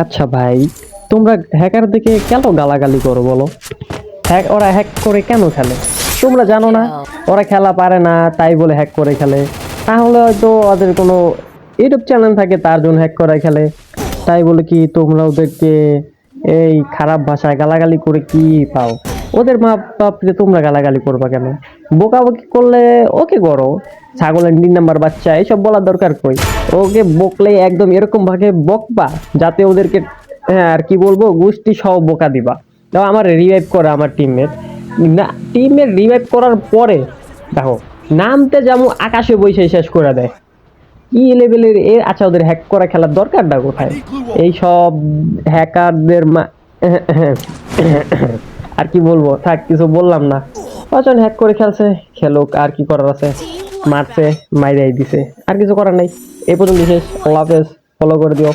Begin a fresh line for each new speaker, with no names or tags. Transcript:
আচ্ছা ভাই, তোমরা হ্যাকার দিকে কেন গালাগালি করো বলো? ওরা হ্যাক করে কেন খেলে? তোমরা জানো না ওরা খেলা পারে না তাই বলে হ্যাক করে খেলে? তাহলে হয়তো ওদের কোনো ইউটিউব চ্যানেল থাকে তার জন্য হ্যাক করে খেলে। তাই বলে কি তোমরা ওদেরকে এই খারাপ ভাষায় গালাগালি করে কি পাও? ওদের মা বাপকে তোমরা গালাগালি করবা কেন? বকাবকি করলে ওকে করো, ছাগলের 3 নাম্বার বাচ্চা এইসব বলার দরকার কই? ওকে বকলে একদম এরকম ভাবে বকবা যাতে ওদেরকে, হ্যাঁ আর কি বলবো, গোষ্ঠী সহ বোকা দিবা। তাও আমার রিভাইভ করে আমার টিমমেট, না টিমমেট রিভাইভ করার পরে দেখো নামতে যেমন আকাশে বসে শেষ করে দেয়। কি লেভেলের এ! আচ্ছা ওদের হ্যাক করা খেলার দরকারটা কোথায়? এই সব হ্যাকারদের আর কি বলবো, থাক কিছু বললাম না। কজন হ্যাক করে খেলছে, খেলুক, আর কি করার আছে। মারছে, মাইরাই দিছে, আর কিছু করার নাই। এই পর্যন্ত শেষ। আল্লাহ হাফেজ, ফলো করে দিও।